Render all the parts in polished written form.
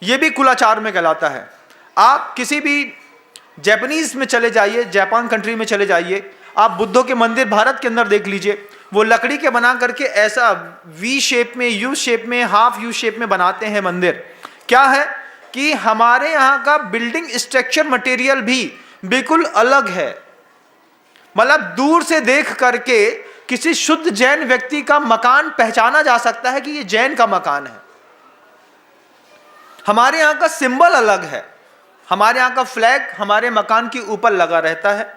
ये भी कुलाचार में कहलाता है। आप किसी भी जापानीज में चले जाइए, जापान कंट्री में चले जाइए, आप बुद्धों के मंदिर भारत के अंदर देख लीजिए, वो लकड़ी के बना करके ऐसा वी शेप में, यू शेप में, हाफ यू शेप में बनाते हैं मंदिर। क्या है कि हमारे यहाँ का बिल्डिंग स्ट्रक्चर मटेरियल भी बिल्कुल अलग है। मतलब दूर से देख करके किसी शुद्ध जैन व्यक्ति का मकान पहचाना जा सकता है कि ये जैन का मकान है। हमारे यहाँ का सिंबल अलग है। हमारे यहाँ का फ्लैग हमारे मकान के ऊपर लगा रहता है,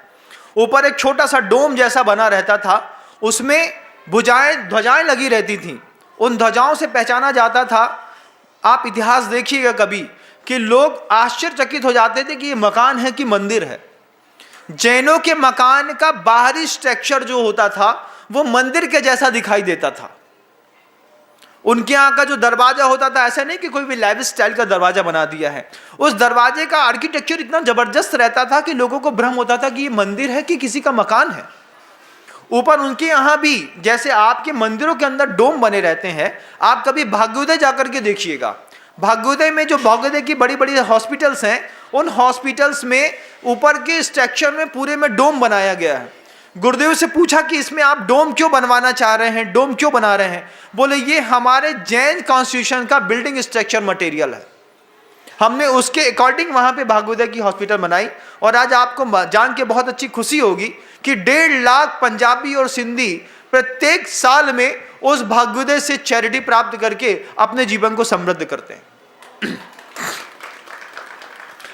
ऊपर एक छोटा सा डोम जैसा बना रहता था, उसमें ध्वजाएं लगी रहती थीं। उन ध्वजाओं से पहचाना जाता था। आप इतिहास देखिएगा कभी कि लोग आश्चर्यचकित हो जाते थे कि ये मकान है कि मंदिर है। जैनों के मकान का बाहरी स्ट्रक्चर जो होता था वो मंदिर के जैसा दिखाई देता था। उनके यहाँ का जो दरवाजा होता था, ऐसा नहीं कि कोई भी लाइव स्टाइल का दरवाजा बना दिया है, उस दरवाजे का आर्किटेक्चर इतना जबरदस्त रहता था कि लोगों को भ्रम होता था कि ये मंदिर है कि किसी का मकान है। ऊपर उनके यहाँ भी जैसे आपके मंदिरों के अंदर डोम बने रहते हैं, आप कभी भाग्योदय जाकर के देखिएगा। भाग्योदय में जो भाग्योदय की बड़ी बड़ी हॉस्पिटल्स हैं, उन हॉस्पिटल्स में ऊपर के स्ट्रक्चर में पूरे में डोम बनाया गया है। गुरुदेव से पूछा कि इसमें आप डोम क्यों बनवाना चाह रहे हैं, डोम क्यों बना रहे हैं? बोले ये हमारे जैन कॉन्स्टिट्यूशन का बिल्डिंग स्ट्रक्चर मटेरियल है, हमने उसके अकॉर्डिंग वहां पे भाग्योदय की हॉस्पिटल बनाई। और आज आपको जान के बहुत अच्छी खुशी होगी कि 1.5 लाख पंजाबी और सिंधी प्रत्येक साल में उस भाग्योदय से चैरिटी प्राप्त करके अपने जीवन को समृद्ध करते हैं।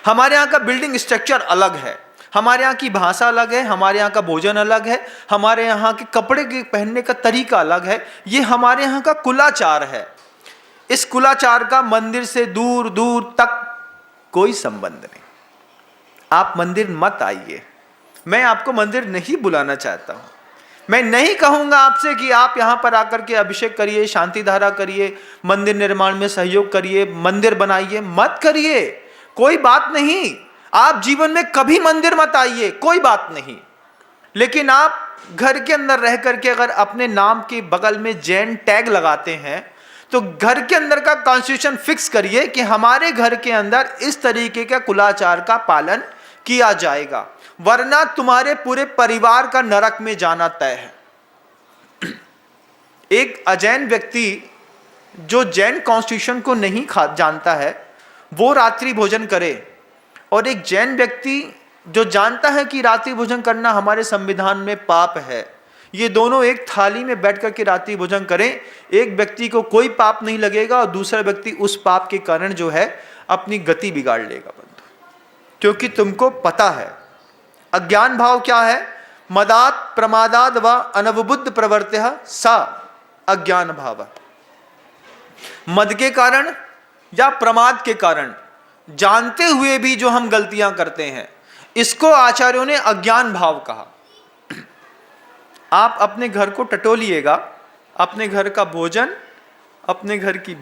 हमारे यहाँ का बिल्डिंग स्ट्रक्चर अलग है, हमारे यहाँ की भाषा अलग है, हमारे यहाँ का भोजन अलग है, हमारे यहाँ के कपड़े के पहनने का तरीका अलग है। ये हमारे यहाँ का कुलाचार है। इस कुलाचार का मंदिर से दूर दूर तक कोई संबंध नहीं। आप मंदिर मत आइए, मैं आपको मंदिर नहीं बुलाना चाहता हूं। मैं नहीं कहूंगा आपसे कि आप यहां पर आकर के अभिषेक करिए, शांति धारा करिए, मंदिर निर्माण में सहयोग करिए, मंदिर बनाइए, मत करिए, कोई बात नहीं। आप जीवन में कभी मंदिर मत आइए, कोई बात नहीं। लेकिन आप घर के अंदर रह करके अगर अपने नाम के बगल में जैन टैग लगाते हैं तो घर के अंदर का कॉन्स्टिट्यूशन फिक्स करिए कि हमारे घर के अंदर इस तरीके का कुलाचार का पालन किया जाएगा, वरना तुम्हारे पूरे परिवार का नरक में जाना तय है। एक अजैन व्यक्ति जो जैन कॉन्स्टिट्यूशन को नहीं जानता है वो रात्रि भोजन करे, और एक जैन व्यक्ति जो जानता है कि रात्रि भोजन करना हमारे संविधान में पाप है, ये दोनों एक थाली में बैठ करके रात्रि भोजन करें, एक व्यक्ति को कोई पाप नहीं लगेगा और दूसरा व्यक्ति उस पाप के कारण जो है अपनी गति बिगाड़ लेगा बंधु। क्योंकि तुमको पता है अज्ञान भाव क्या है, मदात प्रमादाद व अनवबुद्ध प्रवर्त्य सा अज्ञान भाव। मद के कारण या प्रमाद के कारण जानते हुए भी जो हम गलतियां करते हैं, इसको आचार्यों ने अज्ञान भाव कहा। आप अपने घर को टटोलिएगा, अपने घर का भोजन, अपने घर की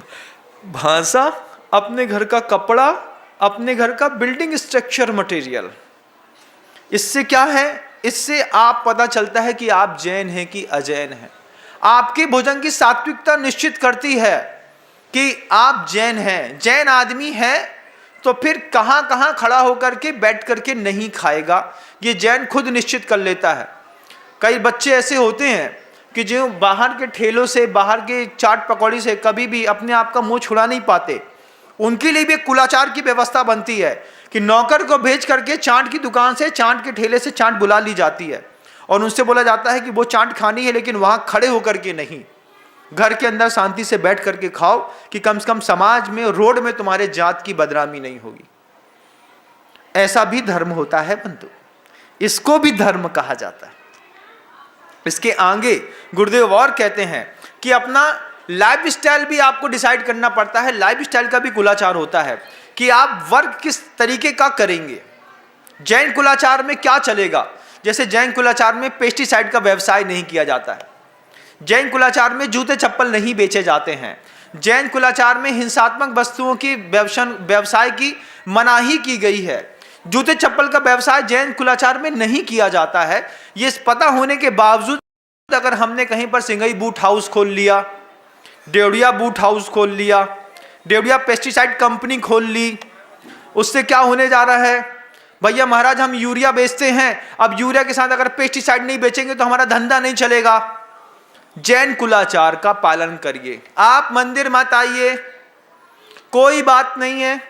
भाषा, अपने घर का कपड़ा, अपने घर का बिल्डिंग स्ट्रक्चर मटेरियल, इससे क्या है, इससे आप पता चलता है कि आप जैन हैं कि अजैन हैं। आपके भोजन की सात्विकता निश्चित करती है कि आप जैन हैं। जैन आदमी है तो फिर कहां कहां खड़ा होकर के बैठ करके नहीं खाएगा, ये जैन खुद निश्चित कर लेता है। कई बच्चे ऐसे होते हैं कि जो बाहर के ठेलों से, बाहर के चाट पकौड़ी से कभी भी अपने आप का मुंह छुड़ा नहीं पाते, उनके लिए भी एक कुलाचार की व्यवस्था बनती है कि नौकर को भेज करके चाट की दुकान से, चाट के ठेले से चाट बुला ली जाती है और उनसे बोला जाता है कि वो चाट खानी है लेकिन वहां खड़े होकर के नहीं, घर के अंदर शांति से बैठ करके खाओ कि कम से कम समाज में, रोड में तुम्हारे जात की बदनामी नहीं होगी। ऐसा भी धर्म होता है बंधु, इसको भी धर्म कहा जाता है। इसके आगे गुरुदेव और कहते हैं कि अपना लाइफ स्टाइल भी आपको डिसाइड करना पड़ता है। लाइफ स्टाइल का भी कुलाचार होता है कि आप वर्क किस तरीके का करेंगे। जैन कुलाचार में क्या चलेगा, जैसे जैन कुलाचार में पेस्टिसाइड का व्यवसाय नहीं किया जाता है, जैन कुलाचार में जूते चप्पल नहीं बेचे जाते हैं, जैन कुलाचार में हिंसात्मक वस्तुओं की व्यवसाय की मनाही की गई है, जूते चप्पल का व्यवसाय जैन कुलाचार में नहीं किया जाता है। ये पता होने के बावजूद अगर हमने कहीं पर सिंगई बूट हाउस खोल लिया, देवड़िया बूट हाउस खोल लिया, देवड़िया पेस्टिसाइड कंपनी खोल ली, उससे क्या होने जा रहा है? भैया महाराज हम यूरिया बेचते हैं, अब यूरिया के साथ अगर पेस्टिसाइड नहीं बेचेंगे तो हमारा धंधा नहीं चलेगा। जैन कुलाचार का पालन करिए। आप मंदिर मत आइए, कोई बात नहीं है,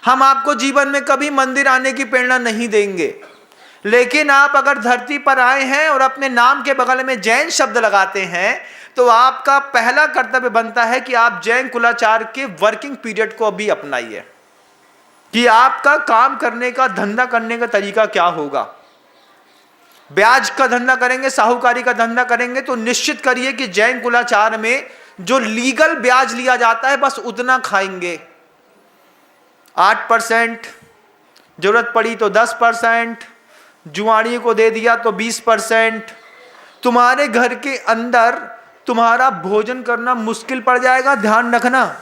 हम आपको जीवन में कभी मंदिर आने की प्रेरणा नहीं देंगे, लेकिन आप अगर धरती पर आए हैं और अपने नाम के बगल में जैन शब्द लगाते हैं तो आपका पहला कर्तव्य बनता है कि आप जैन कुलाचार के वर्किंग पीरियड को अभी अपनाइए, कि आपका काम करने का, धंधा करने का तरीका क्या होगा। ब्याज का धंधा करेंगे, साहूकारी का धंधा करेंगे तो निश्चित करिए कि जैन कुलाचार में जो लीगल ब्याज लिया जाता है बस उतना खाएंगे। 8%, जरूरत पड़ी तो 10%, जुआड़ी को दे दिया तो 20%। तुम्हारे घर के अंदर तुम्हारा भोजन करना मुश्किल पड़ जाएगा, ध्यान रखना।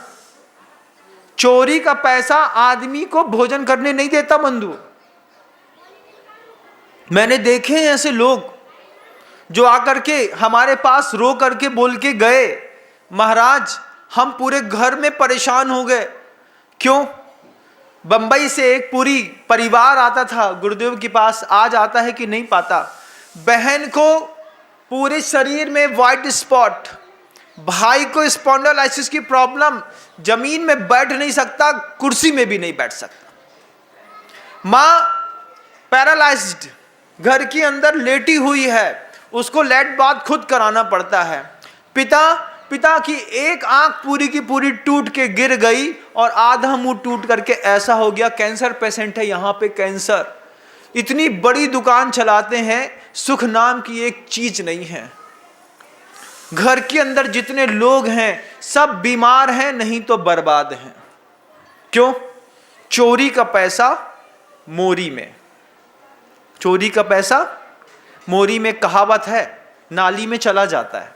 चोरी का पैसा आदमी को भोजन करने नहीं देता बंधु। मैंने देखे हैं ऐसे लोग जो आकर के हमारे पास रो करके बोल के गए, महाराज हम पूरे घर में परेशान हो गए। क्यों? बंबई से एक पूरी परिवार आता था गुरुदेव के पास, आज आता है कि नहीं पाता। बहन को पूरे शरीर में व्हाइट स्पॉट, भाई को स्पॉन्डिलोलाइसिस की प्रॉब्लम, जमीन में बैठ नहीं सकता, कुर्सी में भी नहीं बैठ सकता। मां पैरालाइज्ड घर के अंदर लेटी हुई है, उसको लेट बाथ खुद कराना पड़ता है। पिता की एक आंख पूरी की पूरी टूट के गिर गई और आधा मुंह टूट करके ऐसा हो गया, कैंसर पेशेंट है यहां पे, कैंसर। इतनी बड़ी दुकान चलाते हैं, सुख नाम की एक चीज नहीं है। घर के अंदर जितने लोग हैं सब बीमार हैं, नहीं तो बर्बाद हैं। क्यों? चोरी का पैसा मोरी में, चोरी का पैसा मोरी में, कहावत है, नाली में चला जाता है।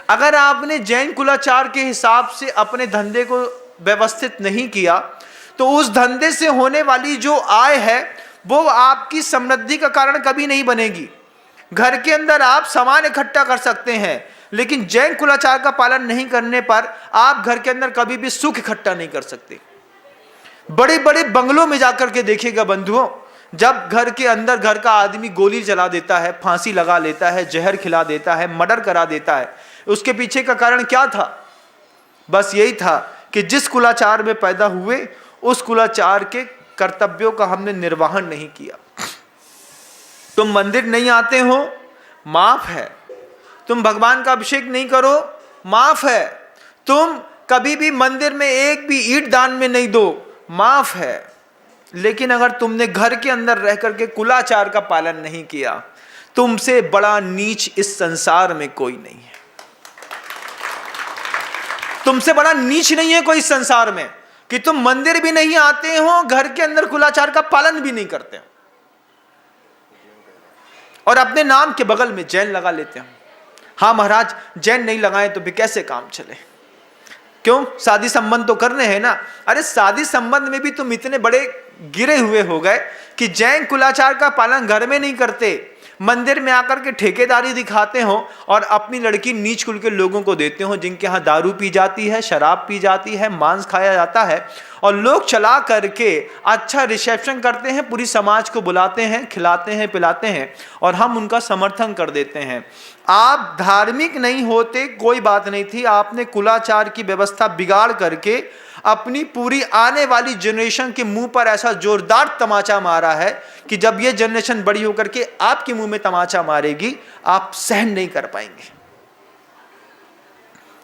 अगर आपने जैन कुलाचार के हिसाब से अपने धंधे को व्यवस्थित नहीं किया तो उस धंधे से होने वाली जो आय है वो आपकी समृद्धि का कारण कभी नहीं बनेगी। घर के अंदर आप सामान इकट्ठा कर सकते हैं, लेकिन जैन कुलाचार का पालन नहीं करने पर आप घर के अंदर कभी भी सुख इकट्ठा नहीं कर सकते। बड़े बड़े बंगलों में जाकर के देखिएगा बंधुओं, जब घर के अंदर घर का आदमी गोली जला देता है, फांसी लगा लेता है, जहर खिला देता है, मर्डर करा देता है, उसके पीछे का कारण क्या था? बस यही था कि जिस कुलाचार में पैदा हुए उस कुलाचार के कर्तव्यों का हमने निर्वहन नहीं किया। तुम मंदिर नहीं आते हो, माफ है। तुम भगवान का अभिषेक नहीं करो, माफ है। तुम कभी भी मंदिर में एक भी ईंट दान में नहीं दो, माफ है। लेकिन अगर तुमने घर के अंदर रह करके कुलाचार का पालन नहीं किया, तुमसे बड़ा नीच इस संसार में कोई नहीं है। तुमसे बड़ा नीच नहीं है कोई इस संसार में कि तुम मंदिर भी नहीं आते हो, घर के अंदर कुलाचार का पालन भी नहीं करते हो और अपने नाम के बगल में जैन लगा लेते हो। हाँ महाराज, जैन नहीं लगाए तो भी कैसे काम चले? क्यों? शादी संबंध तो करने हैं ना। अरे शादी संबंध में भी तुम इतने बड़े गिरे हुए हो गए कि जैन कुलाचार का पालन घर में नहीं करते, मंदिर में आकर के ठेकेदारी दिखाते हो और अपनी लड़की नीच कुल के लोगों को देते हो, जिनके यहाँ दारू पी जाती है, शराब पी जाती है, मांस खाया जाता है, और लोग चला करके अच्छा रिसेप्शन करते हैं, पूरी समाज को बुलाते हैं, खिलाते हैं, पिलाते हैं और हम उनका समर्थन कर देते हैं। आप धार्मिक नहीं होते कोई बात नहीं थी, आपने कुलाचार की व्यवस्था बिगाड़ करके अपनी पूरी आने वाली जनरेशन के मुंह पर ऐसा जोरदार तमाचा मारा है कि जब ये जनरेशन बड़ी होकर के आपके मुंह में तमाचा मारेगी, आप सहन नहीं कर पाएंगे।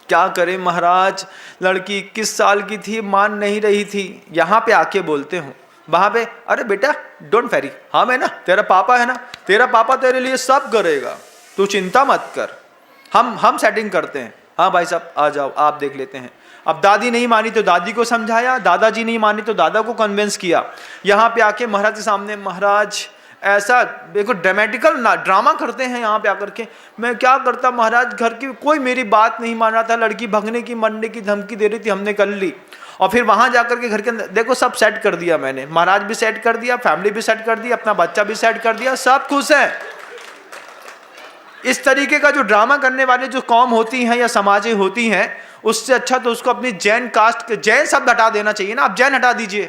क्या करें महाराज, लड़की 21 साल की थी, मान नहीं रही थी। यहाँ पे आके बोलते हो, वहाँ पे अरे बेटा डोंट वेरी, हाँ मैं ना तेरा पापा है ना, तेरा पापा तेरे लिए सब करेगा, तू चिंता मत कर, हम सेटिंग करते हैं। हाँ भाई साहब आ जाओ, आप देख लेते हैं। अब दादी नहीं मानी तो दादी को समझाया, दादाजी नहीं मानी तो दादा को कन्विंस किया। यहाँ पे आके महाराज के सामने, महाराज ऐसा देखो ड्रामेटिकल ना ड्रामा करते हैं यहाँ पे आकर के। मैं क्या करता महाराज, घर की कोई मेरी बात नहीं मान रहा था, लड़की भगने की मरने की धमकी दे रही थी, हमने कर ली। और फिर वहाँ जाकर के घर के अंदर देखो सब सेट कर दिया मैंने, महाराज भी सेट कर दिया, फैमिली भी सेट कर दिया, अपना बच्चा भी सेट कर दिया, सब खुश है। इस तरीके का जो ड्रामा करने वाले जो कौम होती हैं या समाजें होती हैं, उससे अच्छा तो उसको अपनी जैन कास्ट, जैन शब्द हटा देना चाहिए ना। आप जैन हटा दीजिए,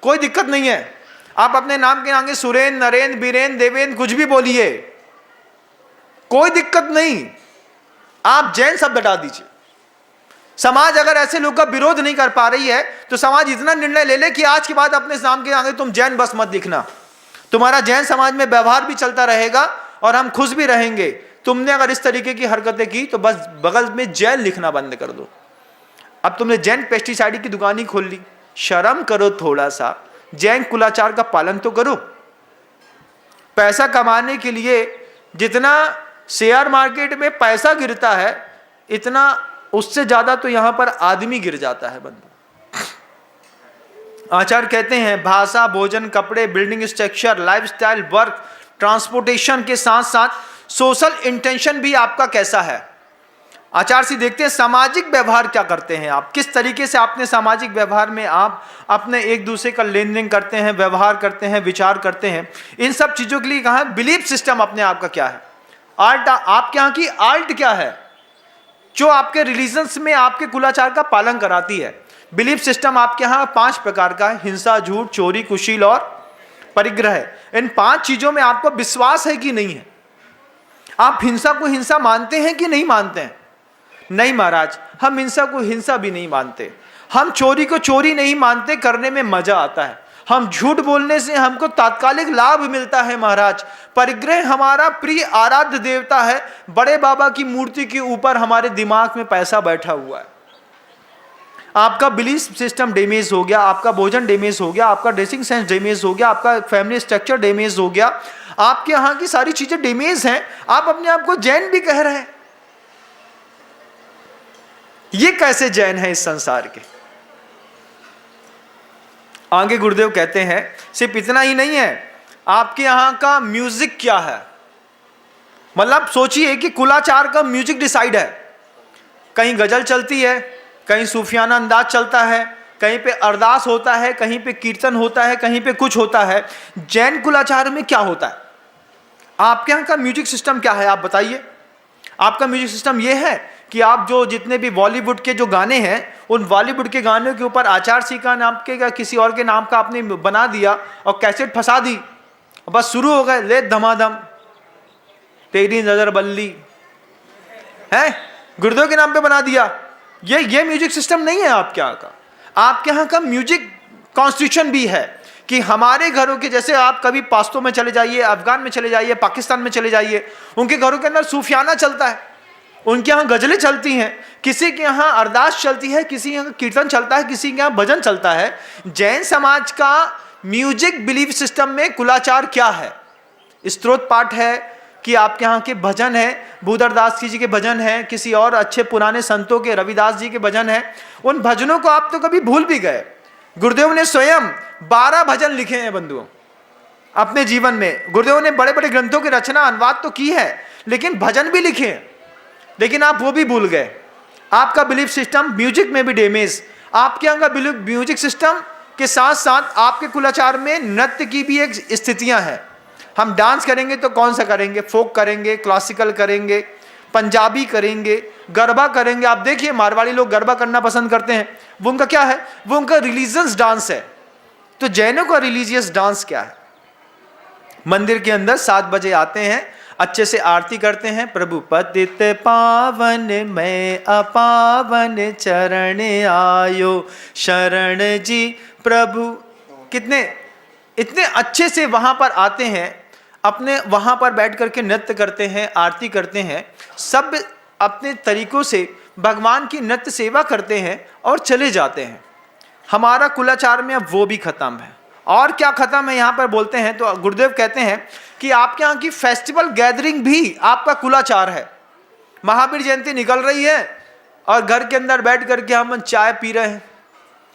कोई दिक्कत नहीं है। आप अपने नाम के आगे सुरेंद्र, नरेंद्र, बीरेंद्र, देवेंद्र कुछ भी बोलिए, कोई दिक्कत नहीं। आप जैन शब्द हटा दीजिए। समाज अगर ऐसे लोग का विरोध नहीं कर पा रही है तो समाज इतना निर्णय ले ले कि आज के बाद अपने नाम के आगे तुम जैन बस मत लिखना। तुम्हारा जैन समाज में व्यवहार भी चलता रहेगा और हम खुश भी रहेंगे। तुमने अगर इस तरीके की हरकतें की तो बस बगल में जैन लिखना बंद कर दो। अब तुमने जैन पेस्टिसाइड की दुकान ही खोल ली, शर्म करो थोड़ा सा, जैन कुलाचार का पालन तो करो। पैसा कमाने के लिए जितना शेयर मार्केट में पैसा गिरता है, इतना उससे ज्यादा तो यहां पर आदमी गिर जाता है बंधु। आचार्य कहते हैं भाषा, भोजन, कपड़े, building structure, lifestyle, work, transportation के साथ साथ सोशल इंटेंशन भी आपका कैसा है। आचार्य से देखते हैं सामाजिक व्यवहार क्या करते हैं आप, किस तरीके से आपने सामाजिक व्यवहार में आप अपने एक दूसरे का लेन देन करते हैं, व्यवहार करते हैं, विचार करते हैं। इन सब चीजों के लिए कहा बिलीफ सिस्टम अपने आप का क्या है। आर्ट, आपके यहाँ की आर्ट क्या है जो आपके रिलीजन्स में आपके कुलाचार का पालन कराती है। बिलीफ सिस्टम आपके यहाँ 5 प्रकार का है, हिंसा, झूठ, चोरी, कुशील और परिग्रह। इन 5 चीजों में आपको विश्वास है कि नहीं है। आप हिंसा को हिंसा मानते हैं कि नहीं मानते हैं? नहीं महाराज, हम हिंसा को हिंसा भी नहीं मानते। हम चोरी को चोरी नहीं मानते, करने में मजा आता है। हम झूठ बोलने से हमको तात्कालिक लाभ मिलता है महाराज। परिग्रह हमारा प्रिय आराध्य देवता है, बड़े बाबा की मूर्ति के ऊपर हमारे दिमाग में पैसा बैठा हुआ है। आपका बिलीफ सिस्टम डैमेज हो गया, आपका भोजन डैमेज हो गया, आपका ड्रेसिंग सेंस डैमेज हो गया, आपका फैमिली स्ट्रक्चर डैमेज हो गया, आपके यहाँ की सारी चीजें डैमेज हैं। आप अपने आप को जैन भी कह रहे हैं। ये कैसे जैन है इस संसार के? आगे गुरुदेव कहते हैं सिर्फ इतना ही नहीं है, आपके यहां का म्यूजिक क्या है। मतलब सोचिए कि कुलाचार का म्यूजिक डिसाइड है। कहीं गजल चलती है, कहीं सूफियाना अंदाज चलता है, कहीं पे अरदास होता है, कहीं पे कीर्तन होता है, कहीं पे कुछ होता है। जैन कुलाचार में क्या होता है? आपके यहाँ का म्यूजिक सिस्टम क्या है आप बताइए। आपका म्यूजिक सिस्टम ये है कि आप जो जितने भी बॉलीवुड के जो गाने हैं, उन बॉलीवुड के गानों के ऊपर आचार्य सी का नाम के या किसी और के नाम का आपने बना दिया और कैसेट फंसा दी, बस शुरू हो गए ले धमाधम तेरी नजर बल्ली है, गुरुदेव के नाम पे बना दिया। ये म्यूजिक सिस्टम नहीं है आपके यहाँ का। आपके यहाँ का म्यूजिक कॉन्स्टिट्यूशन भी है कि हमारे घरों के, जैसे आप कभी पास्तों में चले जाइए, अफगान में चले जाइए, पाकिस्तान में चले जाइए, उनके घरों के अंदर सूफियाना चलता है, उनके यहाँ गजलें चलती हैं, किसी के यहाँ अरदास चलती है, किसी के यहाँ कीर्तन चलता है, किसी के यहाँ भजन चलता है। जैन समाज का म्यूजिक बिलीफ सिस्टम में कुलाचार क्या है? स्तोत्र पाठ है कि आपके यहाँ के भजन है, भूधरदास जी के भजन है, किसी और अच्छे पुराने संतों के, रविदास जी के भजन है। उन भजनों को आप तो कभी भूल भी गए। गुरुदेव ने स्वयं 12 भजन लिखे हैं बंधुओं अपने जीवन में। गुरुदेव ने बड़े बड़े ग्रंथों की रचना, अनुवाद तो की है, लेकिन भजन भी लिखे हैं, लेकिन आप वो भी भूल गए। आपका बिलीफ सिस्टम म्यूजिक में भी डैमेज। आपके यहाँ का म्यूजिक सिस्टम के साथ साथ आपके कुलाचार में नृत्य की भी एक स्थितियां हैं। हम डांस करेंगे तो कौन सा करेंगे? फोक करेंगे, क्लासिकल करेंगे, पंजाबी करेंगे, गरबा करेंगे। आप देखिए मारवाड़ी लोग गरबा करना पसंद करते हैं। वो उनका क्या है? वो उनका रिलीजियस डांस है। तो जैनों का रिलीजियस डांस क्या है? मंदिर के अंदर 7 बजे आते हैं, अच्छे से आरती करते हैं, प्रभु पतित पावन में अपावन चरण आयो शरण जी प्रभु। कितने इतने अच्छे से वहां पर आते हैं, अपने वहां पर बैठ करके नृत्य करते हैं, आरती करते हैं, सब अपने तरीकों से भगवान की नृत्य सेवा करते हैं और चले जाते हैं। हमारा कुलाचार में अब वो भी खत्म है। और क्या खत्म है यहाँ पर बोलते हैं तो गुरुदेव कहते हैं कि आपके यहाँ की फेस्टिवल गैदरिंग भी आपका कुलाचार है। महावीर जयंती निकल रही है और घर के अंदर बैठ करके हम चाय पी रहे हैं,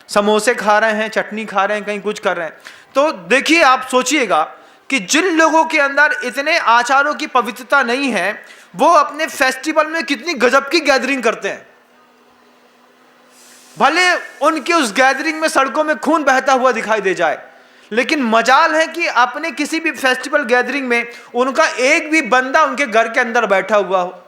समोसे खा रहे हैं, चटनी खा रहे हैं, कहीं कुछ कर रहे हैं। तो देखिए, आप सोचिएगा कि जिन लोगों के अंदर इतने आचारों की पवित्रता नहीं है, वो अपने फेस्टिवल में कितनी गजब की गैदरिंग करते हैं। भले उनके उस गैदरिंग में सड़कों में खून बहता हुआ दिखाई दे जाए, लेकिन मजाल है कि अपने किसी भी फेस्टिवल गैदरिंग में उनका एक भी बंदा उनके घर के अंदर बैठा हुआ हो।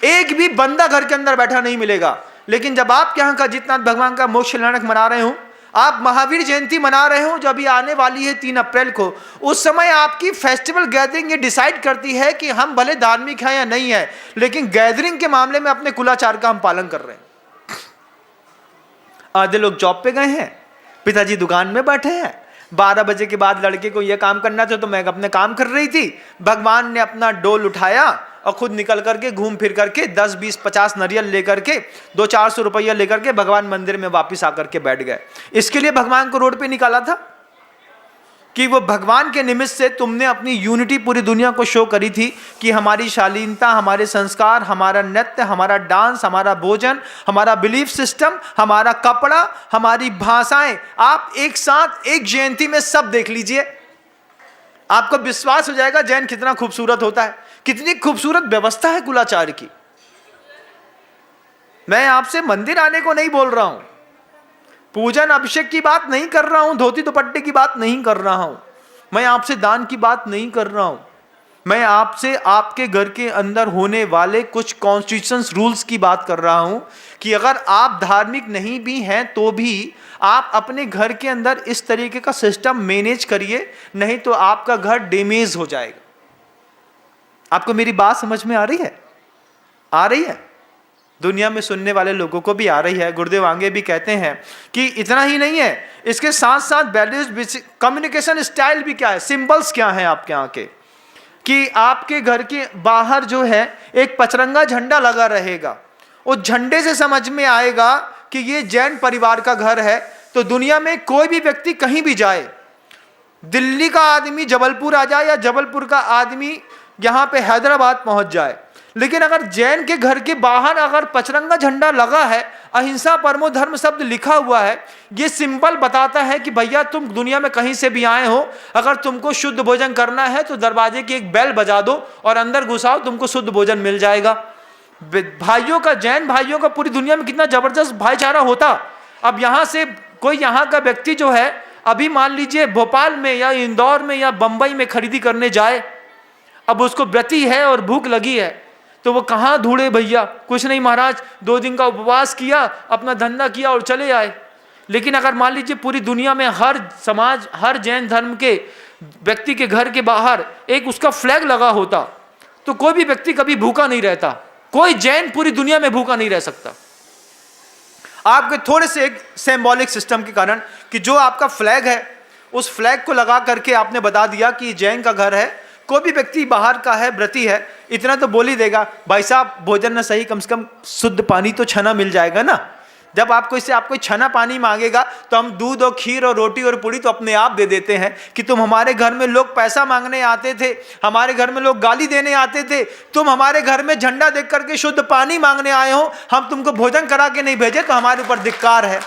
एक भी बंदा घर के अंदर बैठा नहीं मिलेगा। लेकिन जब आपके यहाँ का जितना भगवान का मोक्ष कल्याणक मना रहे हो, आप महावीर जयंती मना रहे हो जो अभी आने वाली है 3 अप्रैल को, उस समय आपकी फेस्टिवल गैदरिंग ये डिसाइड करती है कि हम भले धार्मिक हैं या नहीं है, लेकिन गैदरिंग के मामले में अपने कुलाचार का हम पालन कर रहे हैं। आधे लोग जॉब पे गए हैं, पिताजी दुकान में बैठे हैं, 12 बजे के बाद लड़के को यह काम करना था तो मैं अपने काम कर रही थी। भगवान ने अपना डोल उठाया और खुद निकल करके घूम फिर करके 10, 20, 50 नारियल लेकर के 200-400 रुपया लेकर के भगवान मंदिर में वापस आकर के बैठ गए। इसके लिए भगवान को रोड पे निकाला था कि वो भगवान के निमित्त से तुमने अपनी यूनिटी पूरी दुनिया को शो करी थी कि हमारी शालीनता, हमारे संस्कार, हमारा नृत्य, हमारा डांस, हमारा भोजन, हमारा बिलीफ सिस्टम, हमारा कपड़ा, हमारी भाषाएं, आप एक साथ एक जयंती में सब देख लीजिए, आपको विश्वास हो जाएगा जैन कितना खूबसूरत होता है, कितनी खूबसूरत व्यवस्था है कुलाचार की। मैं आपसे मंदिर आने को नहीं बोल रहा हूं, पूजन अभिषेक की बात नहीं कर रहा हूं, धोती दुपट्टे की बात नहीं कर रहा हूं, मैं आपसे दान की बात नहीं कर रहा हूं, मैं आपसे आपके घर के अंदर होने वाले कुछ कॉन्स्टिट्यूशंस रूल्स की बात कर रहा हूं कि अगर आप धार्मिक नहीं भी हैं तो भी आप अपने घर के अंदर इस तरीके का सिस्टम मैनेज करिए, नहीं तो आपका घर डैमेज हो जाएगा। आपको मेरी बात समझ में आ रही है? आ रही है? दुनिया में सुनने वाले लोगों को भी आ रही है। गुरुदेव आगे भी कहते हैं कि इतना ही नहीं है, इसके साथ साथ वैल्यूज, कम्युनिकेशन स्टाइल भी क्या है, सिंबल्स क्या है आपके यहाँ के, कि आपके घर के बाहर जो है एक पचरंगा झंडा लगा रहेगा, उस झंडे से समझ में आएगा कि ये जैन परिवार का घर है। तो दुनिया में कोई भी व्यक्ति कहीं भी जाए, दिल्ली का आदमी जबलपुर आ जाए या जबलपुर का आदमी यहाँ पे हैदराबाद पहुंच जाए, लेकिन अगर जैन के घर के बाहर अगर पचरंगा झंडा लगा है, अहिंसा परमो धर्म शब्द लिखा हुआ है, ये सिंबल बताता है कि भैया तुम दुनिया में कहीं से भी आए हो, अगर तुमको शुद्ध भोजन करना है तो दरवाजे की एक बेल बजा दो और अंदर घुसाओ, तुमको शुद्ध भोजन मिल जाएगा। भाइयों का, जैन भाइयों का पूरी दुनिया में कितना जबरदस्त भाईचारा होता। अब यहाँ से कोई यहाँ का व्यक्ति जो है, अभी मान लीजिए भोपाल में या इंदौर में या बंबई में खरीदी करने जाए, अब उसको व्रती है और भूख लगी है, तो वो कहाँ ढूंढे भैया? कुछ नहीं महाराज, 2 दिन का उपवास किया, अपना धंधा किया और चले आए। लेकिन अगर मान लीजिए पूरी दुनिया में हर समाज, हर जैन धर्म के व्यक्ति के घर के बाहर एक उसका फ्लैग लगा होता, तो कोई भी व्यक्ति कभी भूखा नहीं रहता, कोई जैन पूरी दुनिया में भूखा नहीं रह सकता। आपके थोड़े से एक सिंबॉलिक सिस्टम के कारण कि जो आपका फ्लैग है, उस फ्लैग को लगा करके आपने बता दिया कि जैन का घर है, कोई भी व्यक्ति बाहर का है, व्रती है, इतना तो बोल ही देगा, भाई साहब भोजन न सही कम से कम शुद्ध पानी तो छना मिल जाएगा ना। जब आपको इससे आपको छना पानी मांगेगा तो हम दूध और खीर और रोटी और पूड़ी तो अपने आप दे देते हैं कि तुम हमारे घर में लोग पैसा मांगने आते थे, हमारे घर में लोग गाली देने आते थे, तुम हमारे घर में झंडा देख करके शुद्ध पानी मांगने आए हो, हम तुमको भोजन करा के नहीं भेजे तो हमारे ऊपर धिक्कार है।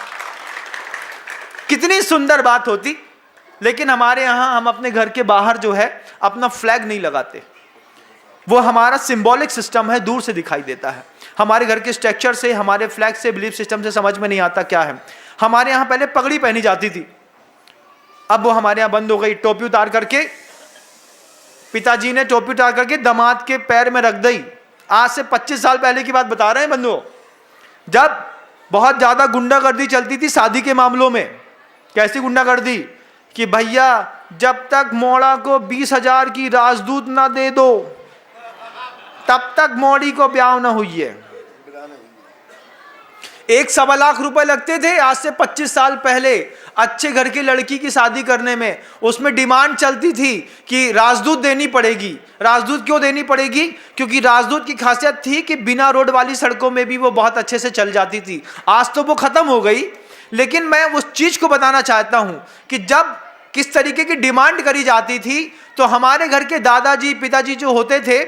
कितनी सुंदर बात होती। लेकिन हमारे यहाँ हम अपने घर के बाहर जो है अपना फ्लैग नहीं लगाते, वो हमारा सिंबॉलिक सिस्टम है, दूर से दिखाई देता है। हमारे घर के स्ट्रक्चर से, हमारे फ्लैग से, बिलीफ सिस्टम से समझ में नहीं आता क्या है। हमारे यहाँ पहले पगड़ी पहनी जाती थी, अब वो हमारे यहाँ बंद हो गई। टोपी उतार करके, पिताजी ने टोपी उतार करके दामाद के पैर में रख दी। आज से 25 साल पहले की बात बता रहे हैं बंधुओं, जब बहुत ज्यादा गुंडागर्दी चलती थी शादी के मामलों में। कैसी गुंडागर्दी? कि भैया जब तक मोड़ा को 20,000 की राजदूत ना दे दो तब तक मोड़ी को ब्याह ना हुई है। 1-1.25 लाख रुपए लगते थे आज से 25 साल पहले अच्छे घर की लड़की की शादी करने में। उसमें डिमांड चलती थी कि राजदूत देनी पड़ेगी। राजदूत क्यों देनी पड़ेगी? क्योंकि राजदूत की खासियत थी कि बिना रोड वाली सड़कों में भी वो बहुत अच्छे से चल जाती थी। आज तो वो खत्म हो गई, लेकिन मैं उस चीज को बताना चाहता हूं कि जब किस तरीके की डिमांड करी जाती थी, तो हमारे घर के दादाजी पिताजी जो होते थे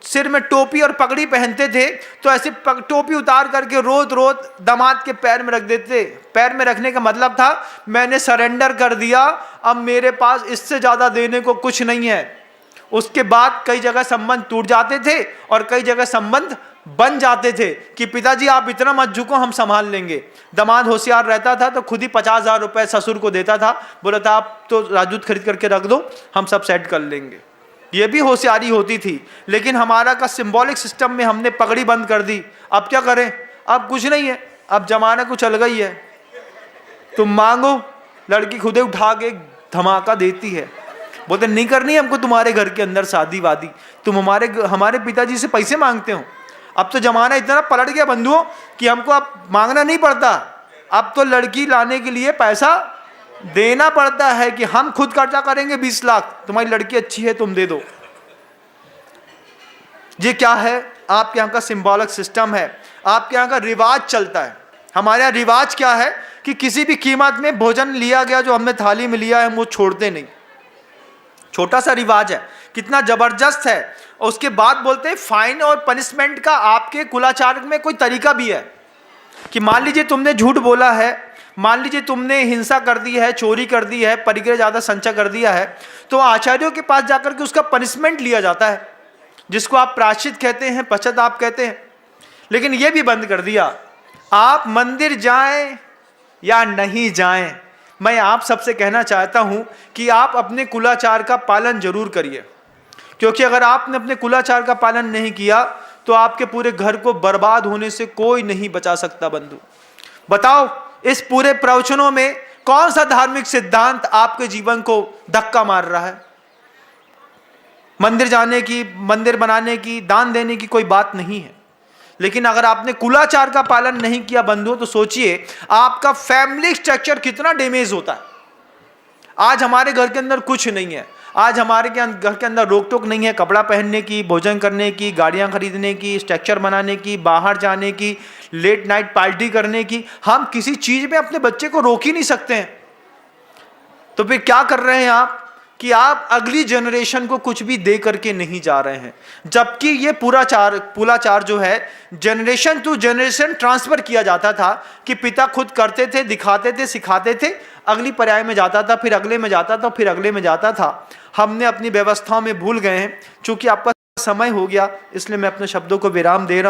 सिर में टोपी और पगड़ी पहनते थे, तो ऐसे टोपी उतार करके रोज रोज दामाद के पैर में रख देते। पैर में रखने का मतलब था मैंने सरेंडर कर दिया, अब मेरे पास इससे ज्यादा देने को कुछ नहीं है। उसके बाद कई जगह संबंध टूट जाते थे और कई जगह संबंध बन जाते थे कि पिताजी आप इतना मत झुको, हम संभाल लेंगे। दामाद होशियार रहता था तो खुद ही 50,000 रुपए ससुर को देता था, बोला था आप तो राजदूत खरीद करके रख दो, हम सब सेट कर लेंगे। ये भी होशियारी होती थी, लेकिन हमारा का सिंबॉलिक सिस्टम में हमने पगड़ी बंद कर दी। अब क्या करें, अब कुछ नहीं है, अब जमाना कुछ अलग ही है। तुम मांगो, लड़की खुदे उठा के धमाका देती है, बोलते नहीं करनी हमको तुम्हारे घर के अंदर शादी वादी, तुम हमारे पिताजी से पैसे मांगते हो। अब तो जमाना इतना पलट गया बंधुओं कि हमको अब मांगना नहीं पड़ता, अब तो लड़की लाने के लिए पैसा देना पड़ता है कि हम खुद खर्चा करेंगे 20 लाख, तुम्हारी लड़की अच्छी है तुम दे दो। ये क्या है, आपके यहाँ का सिंबॉलिक सिस्टम है, आपके यहाँ का रिवाज चलता है। हमारे यहाँ रिवाज क्या है कि किसी भी कीमत में भोजन लिया गया जो हमने थाली में लिया है हम वो छोड़ते नहीं। छोटा सा रिवाज है, कितना जबरदस्त है। और उसके बाद बोलते हैं फाइन और पनिशमेंट का आपके कुलाचार में कोई तरीका भी है कि मान लीजिए तुमने झूठ बोला है, मान लीजिए तुमने हिंसा कर दी है, चोरी कर दी है, परिग्रह ज़्यादा संचय कर दिया है, तो आचार्यों के पास जाकर के उसका पनिशमेंट लिया जाता है, जिसको आप प्रायश्चित कहते हैं, पश्चाताप कहते हैं। लेकिन ये भी बंद कर दिया, आप मंदिर जाएं या नहीं जाएं, मैं आप सबसे कहना चाहता हूं कि आप अपने कुलाचार का पालन जरूर करिए, क्योंकि अगर आपने अपने कुलाचार का पालन नहीं किया तो आपके पूरे घर को बर्बाद होने से कोई नहीं बचा सकता। बंधु बताओ, इस पूरे प्रवचनों में कौन सा धार्मिक सिद्धांत आपके जीवन को धक्का मार रहा है? मंदिर जाने की, मंदिर बनाने की, दान देने की कोई बात नहीं है, लेकिन अगर आपने कुलाचार का पालन नहीं किया बंधुओं, तो सोचिए आपका फैमिली स्ट्रक्चर कितना डैमेज होता है। आज हमारे घर के अंदर कुछ नहीं है, आज हमारे घर के अंदर रोक टोक नहीं है कपड़ा पहनने की, भोजन करने की, गाड़ियां खरीदने की, स्ट्रक्चर बनाने की, बाहर जाने की, लेट नाइट पार्टी करने की। हम किसी चीज में अपने बच्चे को रोक ही नहीं सकते हैं। तो फिर क्या कर रहे हैं आप कि आप अगली जनरेशन को कुछ भी दे करके नहीं जा रहे हैं, जबकि ये पुलाचार जो है जनरेशन टू जनरेशन ट्रांसफर किया जाता था कि पिता खुद करते थे, दिखाते थे, सिखाते थे, अगली पर्याय में जाता था, फिर अगले में जाता था, फिर अगले में जाता था। हमने अपनी व्यवस्थाओं में भूल गए हैं। चूंकि आपका समय हो गया, इसलिए मैं अपने शब्दों को विराम दे रहा हूं।